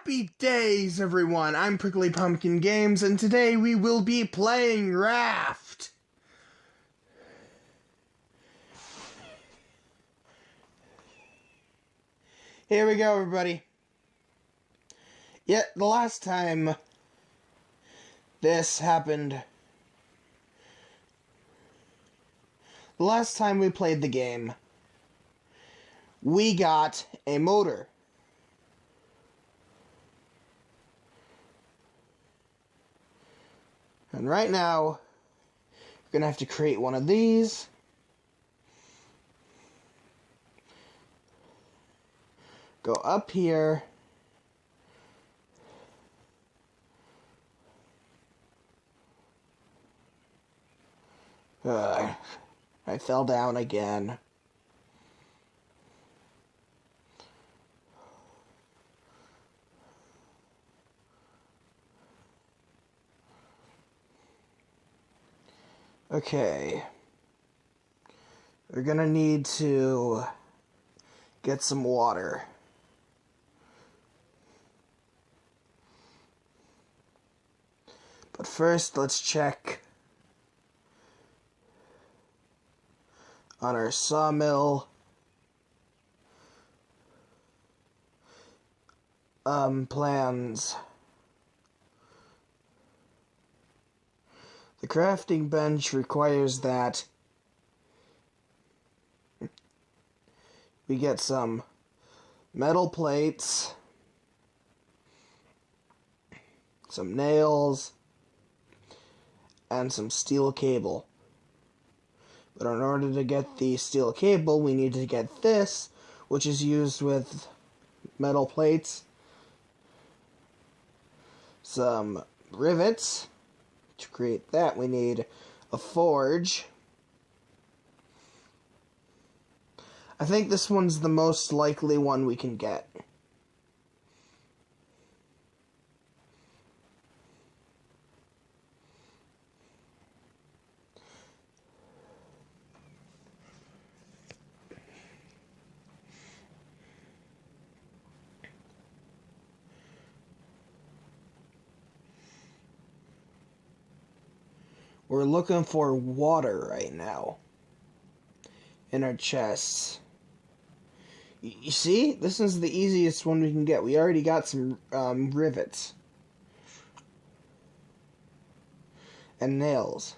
Happy days, everyone! I'm Prickly Pumpkin Games, and today we will be playing RAFT. Here we go, everybody. The last time this happened, the last time we played the game, we got a motor. And right now, we're going to have to create one of these. Go up here. I fell down again. Okay. We're gonna need to get some water. But first, let's check on our sawmill plans. The crafting bench requires that we get some metal plates, some nails, and some steel cable. But in order to get the steel cable, we need to get this, which is used with metal plates, some rivets. To create that, we need a forge. I think this one's the most likely one we can get. We're looking for water right now in our chests. You see? This is the easiest one we can get. We already got some rivets and nails.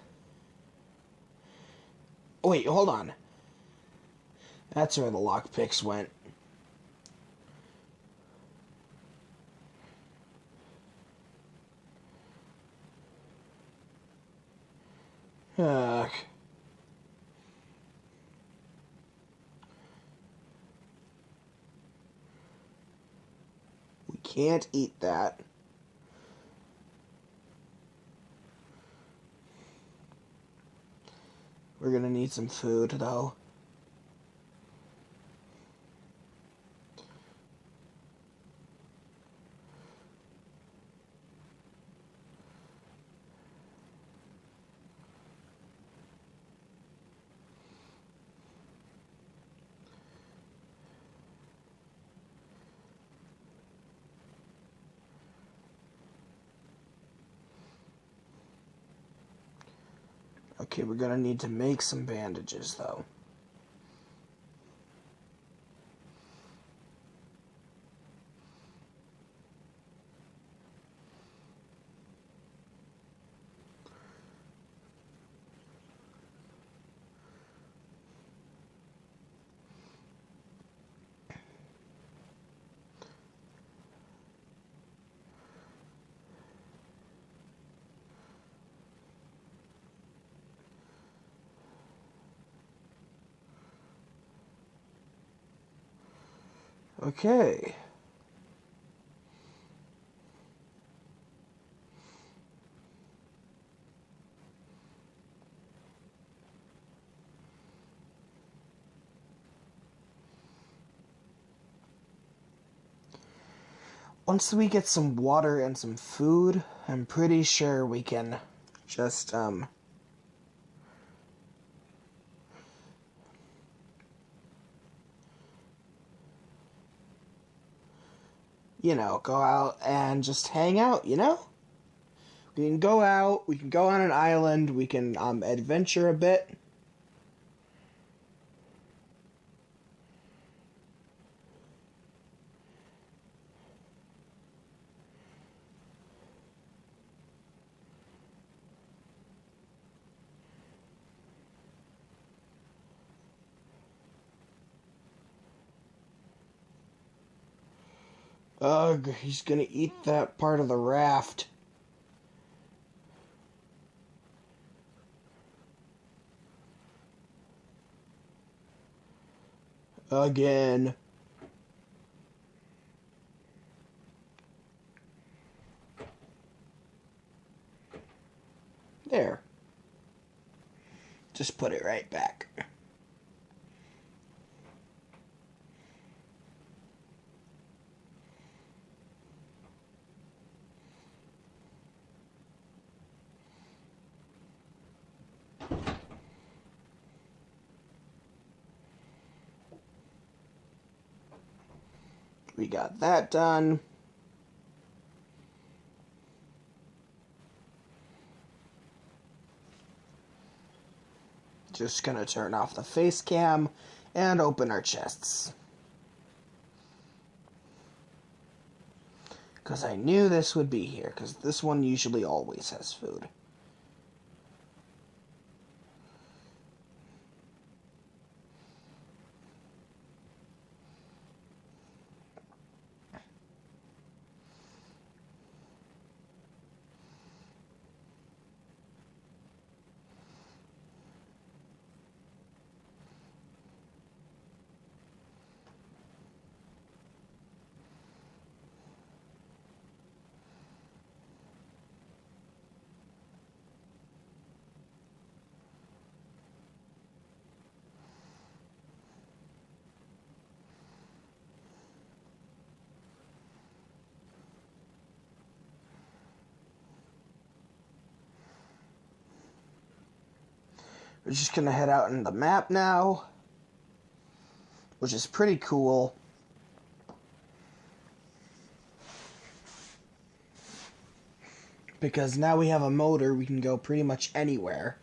Oh, wait, hold on. That's where the lockpicks went. Ugh. We can't eat that. We're gonna need some food, though. Okay, we're gonna need to make some bandages, though. Okay. Once we get some water and some food, I'm pretty sure we can just, go out and just hang out, We can go out, we can go on an island, we can adventure a bit. Ugh, he's gonna eat that part of the raft. Again. There. Just put it right back. We got that done. Just gonna turn off the face cam and open our chests. Because I knew this would be here, because this one usually always has food. We're just gonna head out in the map now, which is pretty cool. Because now we have a motor, we can go pretty much anywhere.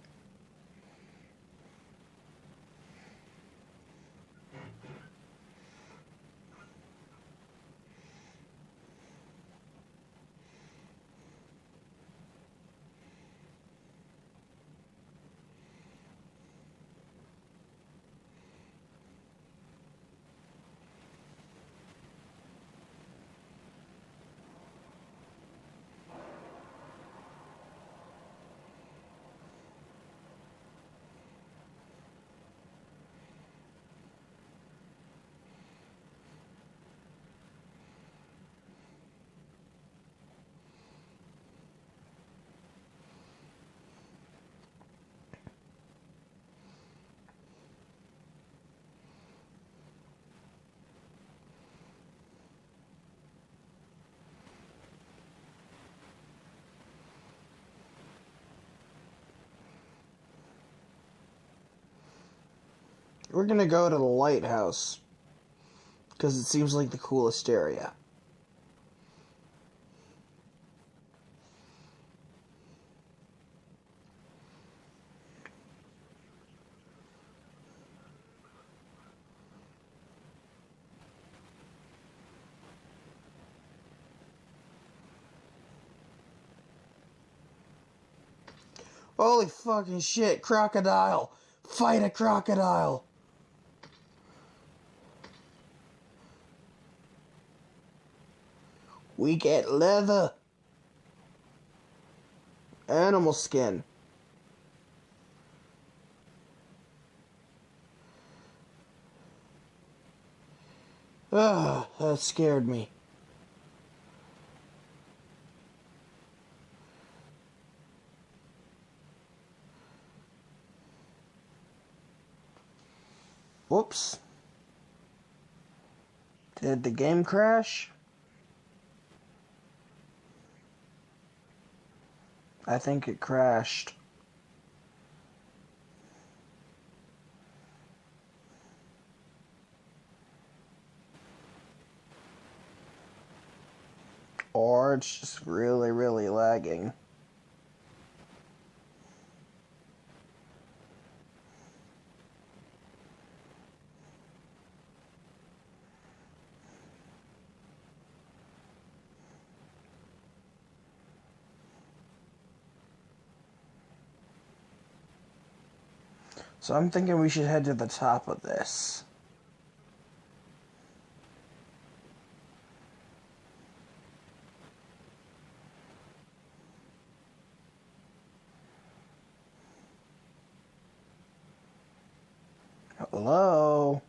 We're gonna go to the lighthouse, because it seems like the coolest area. Holy fucking shit, crocodile! Fight a crocodile! We get leather. Animal skin. Ah, that scared me. Whoops. Did the game crash? I think it crashed. Or it's just really, really lagging. So I'm thinking we should head to the top of this. Hello?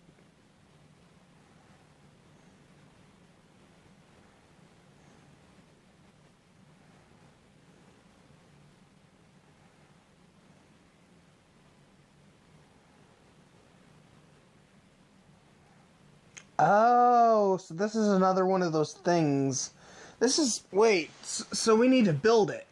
Oh, so this is another one of those things. This is... Wait, so we need to build it.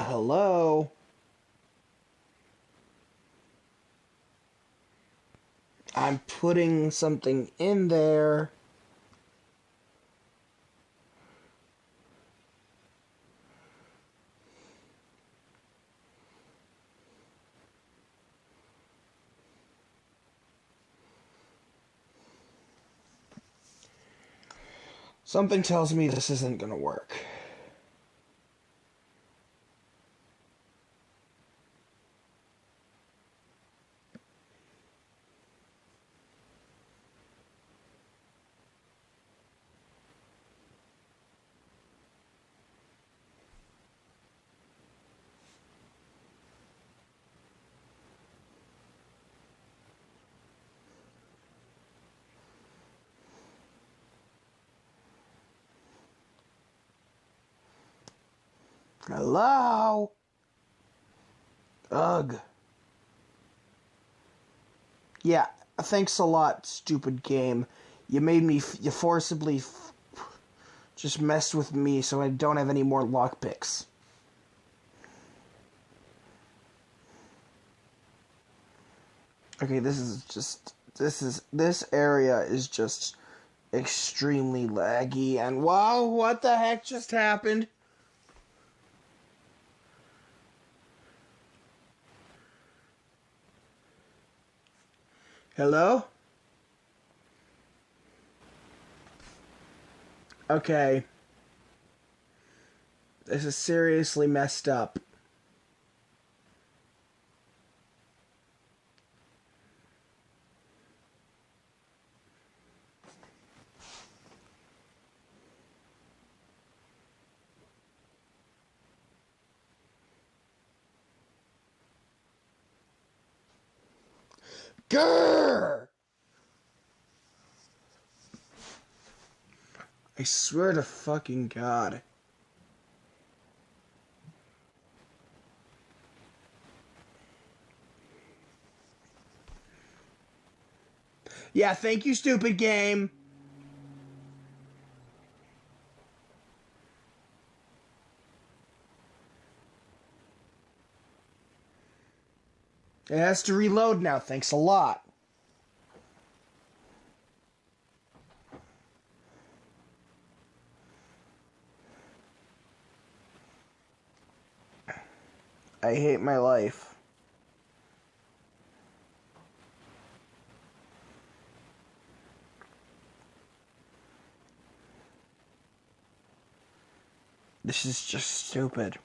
Hello? I'm putting something in there. Something tells me this isn't gonna work. Hello? Ugh. Yeah, thanks a lot, stupid game. You made me, you forcibly just messed with me so I don't have any more lockpicks. Okay, this area is just extremely laggy, and wow, what the heck just happened? Hello? Okay. This is seriously messed up. Grrr! I swear to fucking God. Yeah, thank you, stupid game. It has to reload now, thanks a lot. I hate my life. This is just stupid.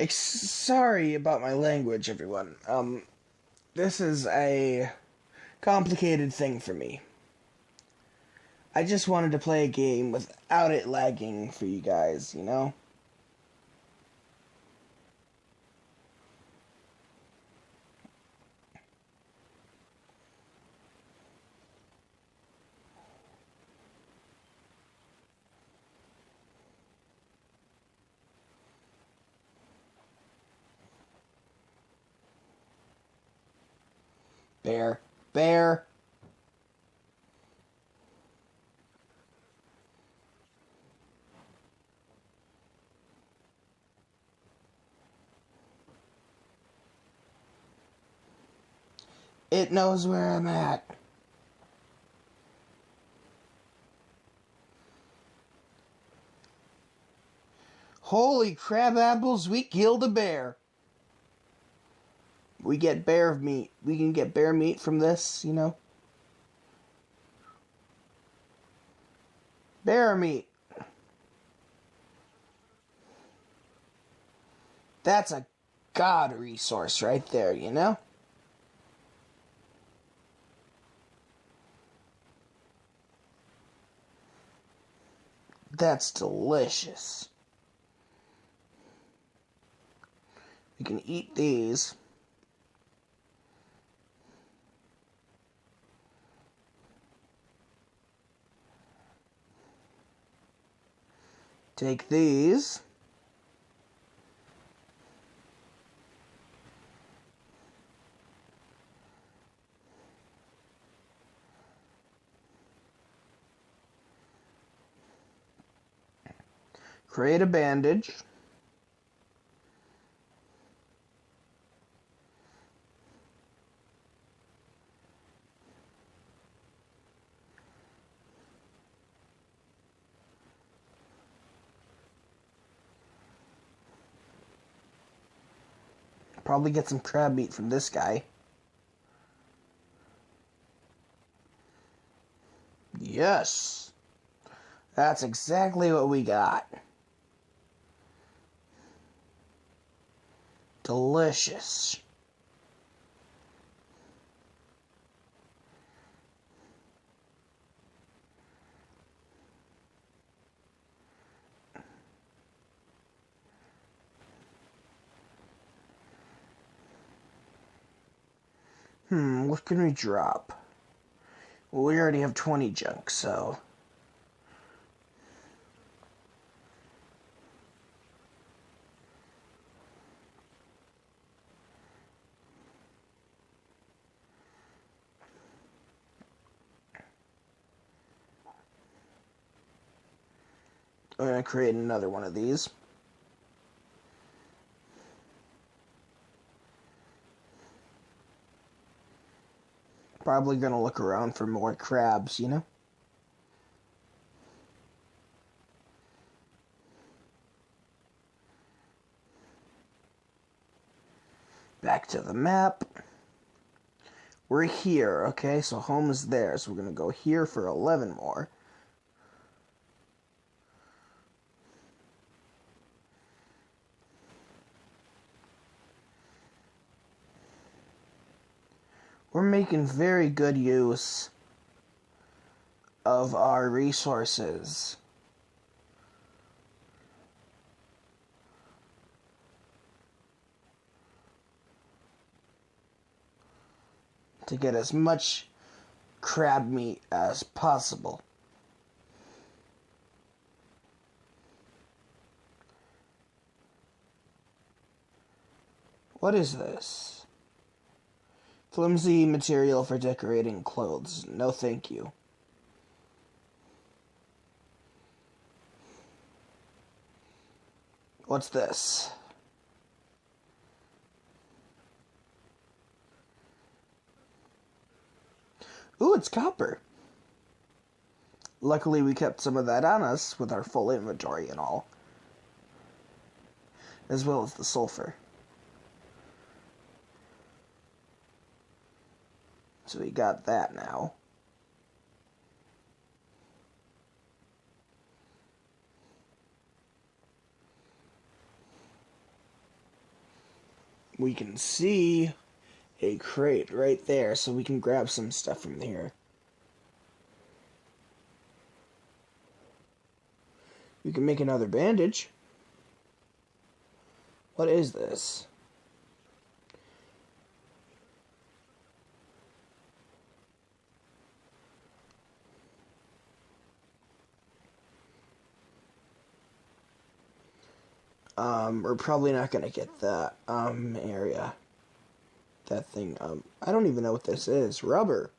Sorry about my language, everyone. This is a complicated thing for me. I just wanted to play a game without it lagging for you guys, you know? Bear. Bear. It knows where I'm at. Holy crab apples, we killed a bear. We get bear meat. We can get bear meat from this, you know. Bear meat. That's a god resource right there, you know? That's delicious. We can eat these. Take these. Create a bandage. Probably get some crab meat from this guy. Yes. That's exactly what we got. Delicious. What can we drop? Well, we already have 20 junk, so... I'm going to create another one of these. Probably going to look around for more crabs, you know? Back to the map. We're here, okay? So home is there. So we're going to go here for 11 more. We're making very good use of our resources. To get as much crab meat as possible. What is this? Flimsy material for decorating clothes. No thank you. What's this? Ooh, it's copper. Luckily, we kept some of that on us with our full inventory and all. As well as the sulfur. So we got that now. We can see a crate right there, so we can grab some stuff from here. We can make another bandage. What is this? We're probably not gonna get that, area. that thing. I don't even know what this is. Rubber.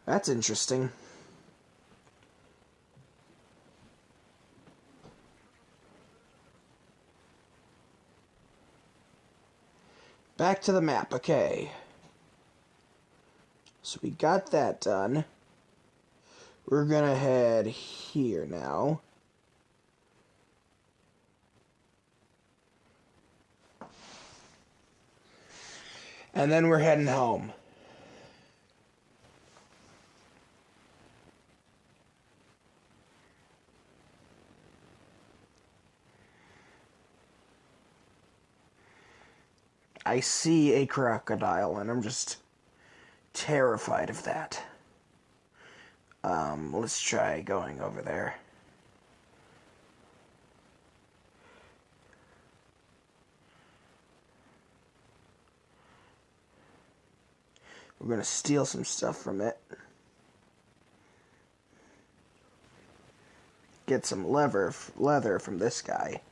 That's interesting. Back to the map, okay. So we got that done. We're gonna head here now. And then we're heading home. I see a crocodile, and I'm just terrified of that. Let's try going over there. We're gonna steal some stuff from it. Get some leather from this guy.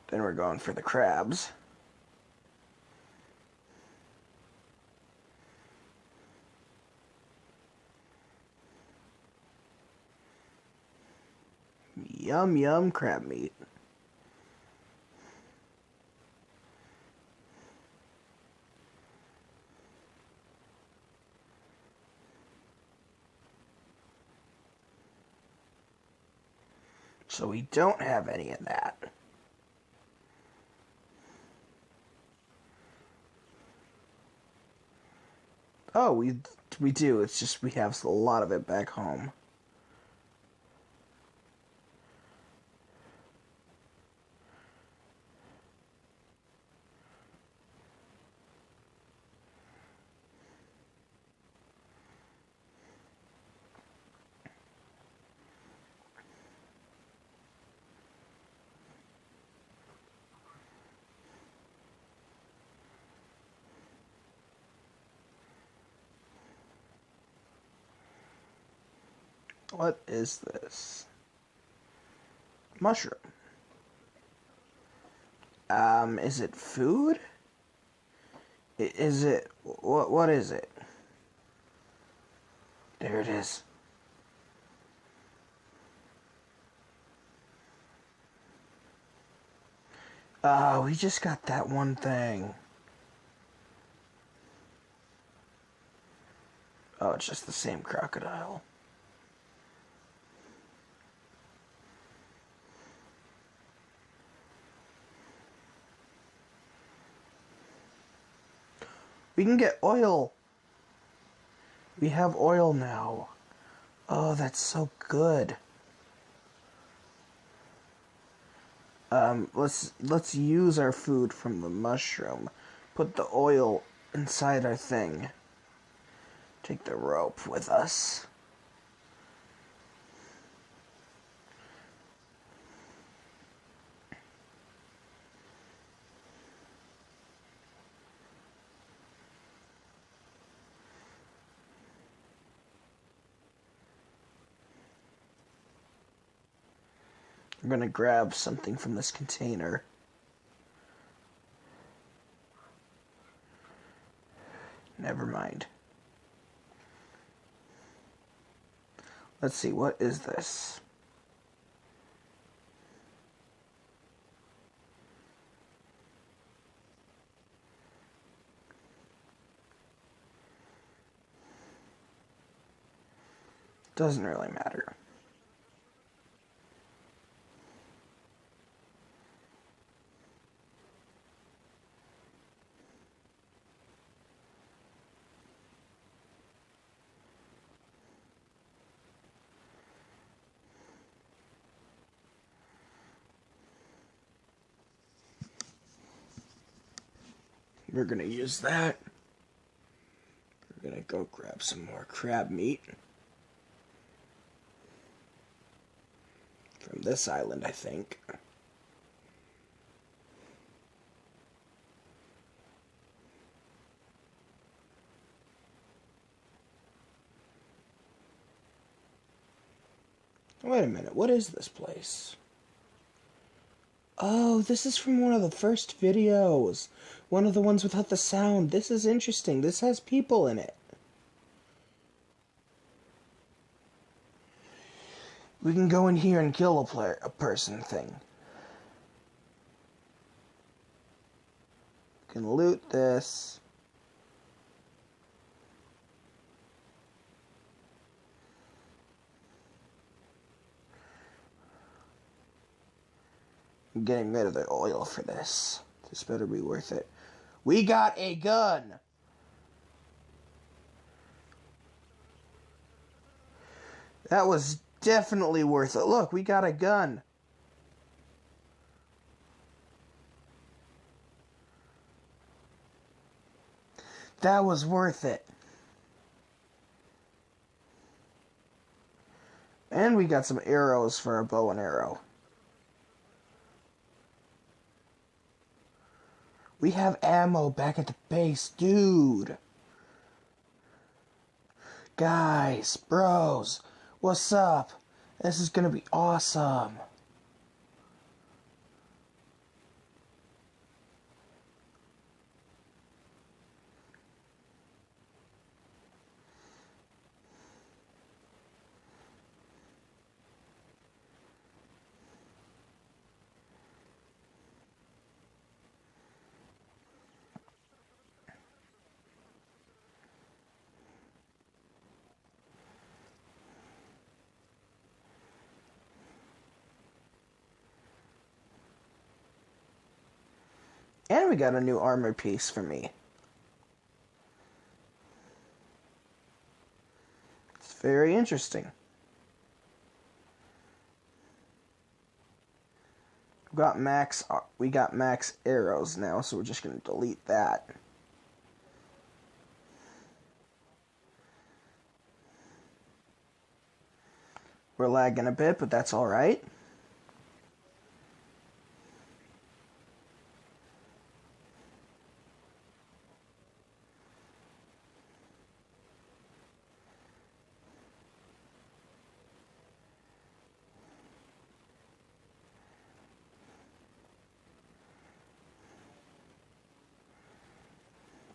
Then we're going for the crabs. Yum, yum, crab meat. So we don't have any of that. Oh, we do. It's just we have a lot of it back home. What is this? Mushroom. Is it food? Is it... What is it? There it is. We just got that one thing. Oh, it's just the same crocodile. We can get oil. We have oil now. Oh, that's so good. Let's use our food from the mushroom. Put the oil inside our thing. Take the rope with us. I'm gonna grab something from this container. Never mind. Let's see, what is this? Doesn't really matter. We're gonna use that. We're gonna go grab some more crab meat. From this island, I think. Wait a minute, what is this place? Oh, this is from one of the first videos. One of the ones without the sound. This is interesting. This has people in it. We can go in here and kill a person thing. We can loot this. I'm getting rid of the oil for this. This better be worth it. We got a gun! That was definitely worth it. Look, we got a gun. That was worth it. And we got some arrows for a bow and arrow. We have ammo back at the base, dude. Guys, bros, what's up? This is gonna be awesome. And we got a new armor piece for me. It's very interesting. We got max arrows now, so we're just going to delete that. We're lagging a bit, but that's alright.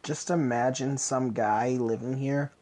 Just imagine some guy living here.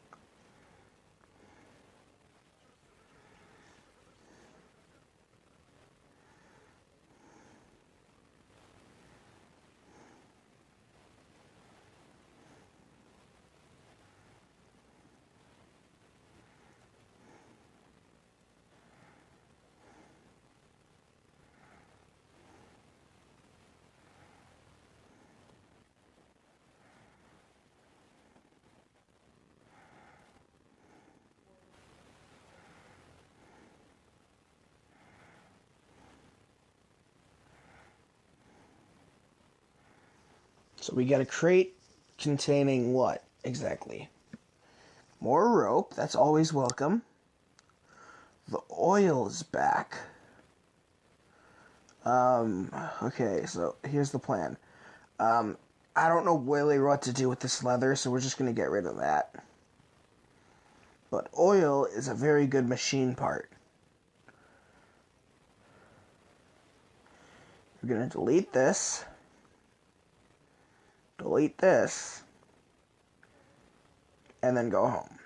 So we got a crate containing what exactly? More rope, that's always welcome. The oil is back. Okay, so here's the plan. I don't know really what to do with this leather, so we're just going to get rid of that. But oil is a very good machine part. We're going to delete this. Delete this. And then go home.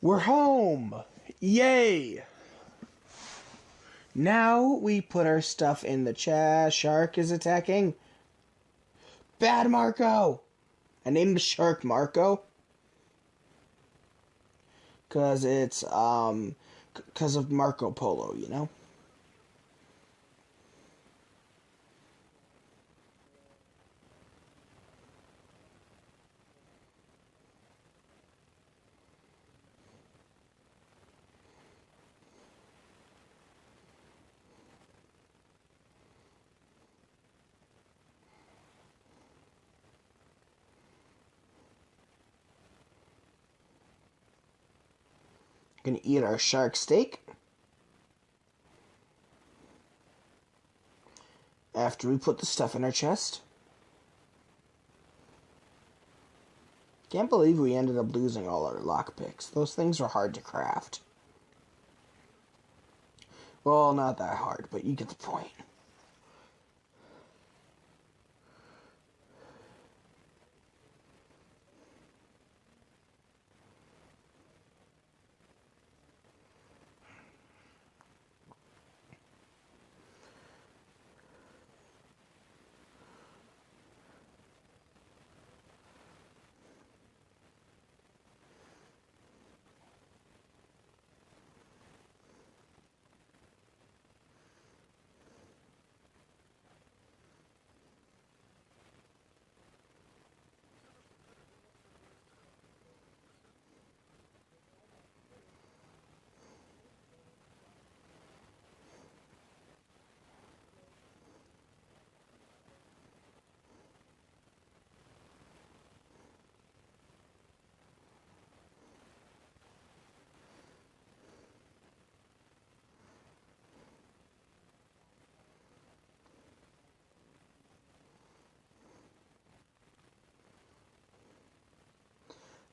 We're home! Yay! Now we put our stuff in the chest. Shark is attacking. Bad Marco! I named the shark Marco. Cause it's, cause of Marco Polo, you know? Gonna eat our shark steak. After we put the stuff in our chest. Can't believe we ended up losing all our lockpicks. Those things are hard to craft. Well, not that hard, but you get the point.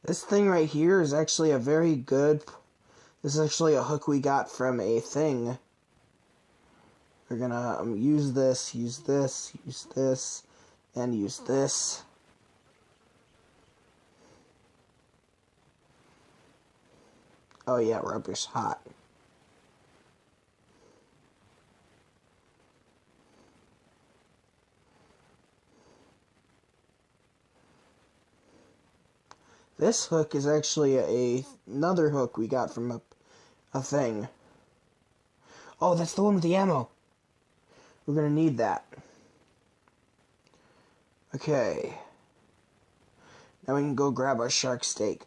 This thing right here is actually a very good... This is actually a hook we got from a thing. We're gonna use this, and use this. Oh yeah, rubber's hot. This hook is actually another hook we got from a thing. Oh, that's the one with the ammo. We're gonna need that. Okay. Now we can go grab our shark steak.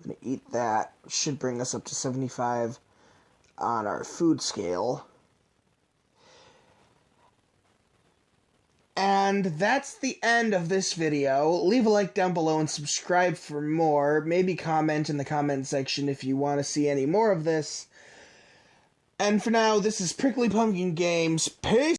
I'm gonna eat that. Should bring us up to 75 on our food scale. And that's the end of this video. Leave a like down below and subscribe for more. Maybe comment in the comment section if you want to see any more of this. And for now, this is Prickly Pumpkin Games. Peace!